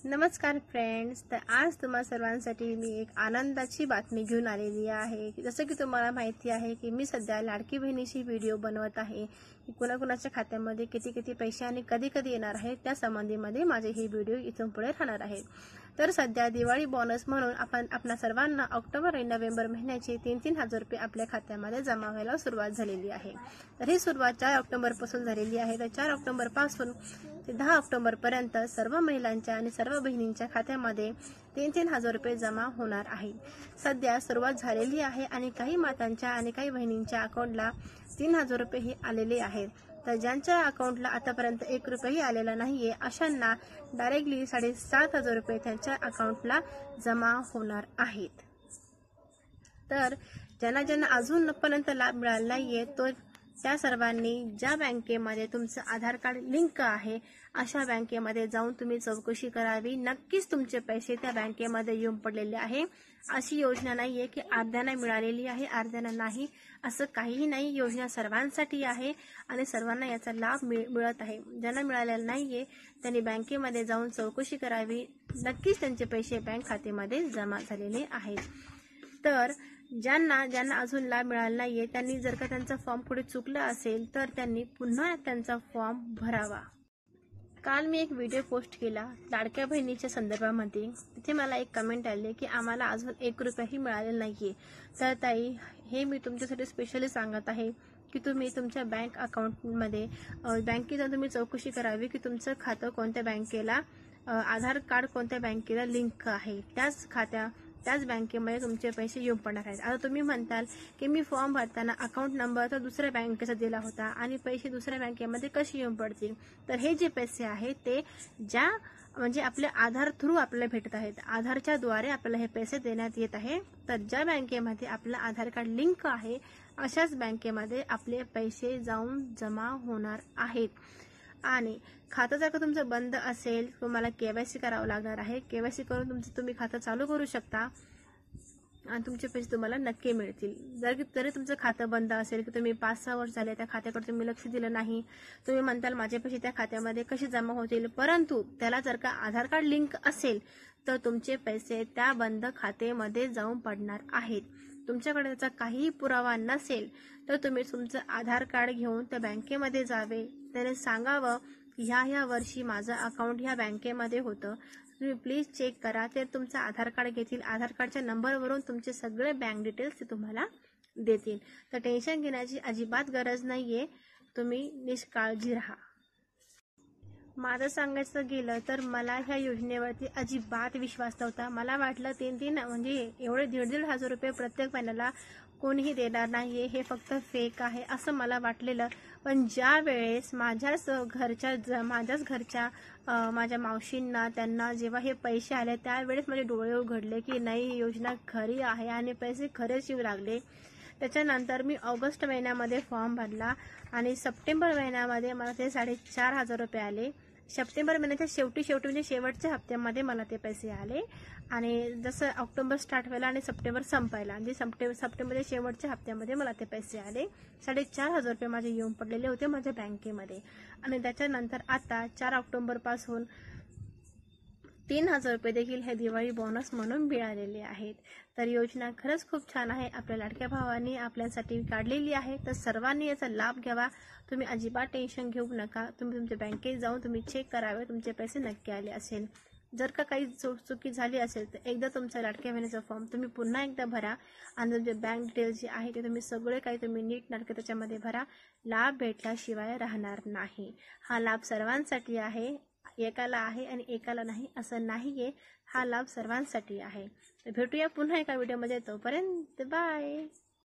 नमस्कार फ्रेंड्स। तर आज तुम्हा सर्वांसाठी मी एक आनंदाची बातमी घेऊन आलेली आहे। जसं की तुम्हाला माहिती आहे की मी सध्या लाडकी बहिणीची व्हिडिओ बनवत आहे की कोणाकोणाच्या खात्यामध्ये किती किती पैसे आणि कधी कधी येणार आहे त्या संबंधीमध्ये माझे ही व्हिडिओ इथून पुढे राहणार आहे। तर सध्या दिवाळी बोनस म्हणून आपल्या सर्वांना ऑक्टोबर आणि नोव्हेंबर महिन्याचे 3-3 हजार रुपये आपल्या खात्यामध्ये जमा व्हायला सुरुवात झालेली आहे। तर ही सुरुवात 4 ऑक्टोबर पासून झालेली आहे। तर 4 ऑक्टोबर पासून ते 10 ऑक्टोबर पर्यंत सर्व महिलांच्या आणि सर्व बहिणींच्या खात्यामध्ये 3-3 हजार रुपये जमा होणार आहे। सध्या सुरुवात झालेली आहे आणि काही मातांच्या आणि काही बहिणींच्या अकाउंटला 3 हजार रुपये ही आलेले आहेत। तर ज्यांच्या अकाउंटला आतापर्यंत 1 रुपयाही आलेला नाहीये अशांना डायरेक्टली 7.5 हजार रुपये त्यांच्या अकाउंटला जमा होणार आहेत। तर ज्यांना अजून पर्यंत लाभ मिळाला नाहीये तो त्या सर्वांनी ज्या बँकेमध्ये तुमचं आधार कार्ड लिंक आहे अशा बँकेमध्ये जाऊन तुम्ही चौकशी करावी। नक्कीच तुमचे पैसे त्या बँकेमध्ये येऊन पडलेले आहे। अशी योजना नाहीये की अर्ध्यांना मिळालेली आहे अर्ध्यांना नाही, असं काहीही नाही। योजना सर्वांसाठी आहे आणि सर्वांना याचा लाभ मिळत आहे। ज्यांना मिळालेला नाहीये त्यांनी बँकेमध्ये जाऊन चौकशी करावी। नक्कीच त्यांचे पैसे बँक खात्यामध्ये जमा झालेले आहेत। तर ज्यांना अजून लाभ मिळाला नाहीये त्यांनी जर का त्यांचा फॉर्म पुढे चुकला असेल तर त्यांनी पुन्हा त्यांचा फॉर्म भरावा। काल मी एक व्हिडिओ पोस्ट केला लाडक्या बहिणीच्या संदर्भामध्ये। तिथे मला एक कमेंट आली की आम्हाला अजून 1 रुपयाही मिळालेला नाहीये। तर ताई, हे मी तुमच्यासाठी स्पेशली सांगत आहे की तुम्ही तुमच्या बँक अकाउंटमध्ये बँकेत तुम्ही चौकशी करावी की तुमचं खातं कोणत्या बँकेला, आधार कार्ड कोणत्या बँकेला लिंक आहे, त्याच बँकेमध्ये तुमचे पैसे येऊन पडणार आहेत। आता तुम्ही म्हणताल की मी फॉर्म भरताना अकाउंट नंबर तर दुसऱ्या बँकेचा दिला होता आणि पैसे दुसऱ्या बँकेमध्ये कसे येऊन पडतील। तर हे जे पैसे आहेत ते म्हणजे आपल्या आधार थ्रू आपल्याला भेटत आहेत, आधारच्या द्वारे आपल्याला हे पैसे देण्यात येत आहे। तर ज्या बँकेमध्ये आपलं आधार कार्ड लिंक आहे अशाच बँकेमध्ये आपले पैसे जाऊन जमा होणार आहेत। आणि खातं जर का तुमचं बंद असेल तुम्हाला केवायसी करावं लागणार आहे। केवायसी करून तुम्ही खातं चालू करू शकता आणि तुमचे पैसे तुम्हाला नक्की मिळतील। जरी तुमचं खातं बंद असेल की तुम्ही 5-6 वर्ष झाले त्या खात्याकडे तुम्ही लक्ष दिलं नाही, तुम्ही म्हणताल माझे पैसे त्या खात्यामध्ये कसे जमा होतील, परंतु त्याला जर का आधार कार्ड लिंक असेल तर तुमचे पैसे त्या बंद खात्यामध्ये जाऊन पडणार आहेत। तुमच्याकडे त्याचा काहीही पुरावा नसेल तर तुम्ही तुमचं आधार कार्ड घेऊन त्या बँकेमध्ये जावे, त्याने सांगावं की ह्या वर्षी माझं अकाउंट ह्या बँकेमध्ये होतं, तुम्ही प्लीज चेक करा। ते तुमचं आधार कार्ड घेतील, आधार कार्डच्या नंबरवरून तुमचे सगळे बँक डिटेल्स ते तुम्हाला देतील। तर टेन्शन घेण्याची अजिबात गरज नाहीये, तुम्ही निष्काळजी राहा। माझं सांगायचं गेलं तर मला ह्या योजनेवरती अजिबात विश्वास नव्हता। मला वाटलं 3 म्हणजे एवढे 1.5 हजार रुपये प्रत्येक महिन्याला कोणीही देणार नाहीये, हे फक्त फेक आहे असं मला वाटलेलं। पण ज्या वेळेस माझ्याच घरच्या माझ्या मावशींना त्यांना जेव्हा हे पैसे आले त्यावेळेस माझे डोळे उघडले की नाही, ही योजना खरी आहे आणि पैसे खरेच येऊ लागले। त्याच्यानंतर मी ऑगस्ट महिन्यामध्ये फॉर्म भरला आणि सप्टेंबर महिन्यामध्ये मला ते 4.5 हजार रुपये आले। सप्टेंबर महिन्याच्या शेवटी म्हणजे शेवटच्या हप्त्यामध्ये मला ते पैसे आले आणि जसं ऑक्टोबर स्टार्ट व्हायला आणि सप्टेंबर संपायला म्हणजे सप्टेंबरच्या शेवटच्या हप्त्यामध्ये मला ते पैसे आले। 4.5 हजार रुपये माझे येऊन पडलेले होते माझ्या बँकेमध्ये। आणि त्याच्यानंतर आता 4 ऑक्टोबर पासून 3 हजार रुपये देखील हे दिवाळी बोनस म्हणून मिळालेले आहेत। तर योजना खरंच खूप छान आहे, आपल्या लाडक्या भावांनी आपल्यासाठी काढलेली आहे। तर सर्वांनी याचा लाभ घ्यावा, तुम्ही अजिबात टेन्शन घेऊ नका। तुम्ही तुमच्या बँकेत जाऊन तुम्ही चेक करावे तुमचे पैसे नक्की आले असेल। जर का काही चुकी झाली असेल तर एकदा तुमचा लाडक्या बहिणीचा फॉर्म तुम्ही पुन्हा एकदा भरा आणि तुमचे बँक डिटेल्स जे आहे ते तुम्ही सगळे काही तुम्ही नीट नाटके त्याच्यामध्ये भरा। लाभ भेटल्याशिवाय राहणार नाही। हा लाभ सर्वांसाठी आहे, एकाला आहे आणि एकाला नाही असं नाहीये, हा लाभ सर्वांसाठी आहे। तर भेटूया पुन्हा एका व्हिडिओमध्ये, तोपर्यंत बाय।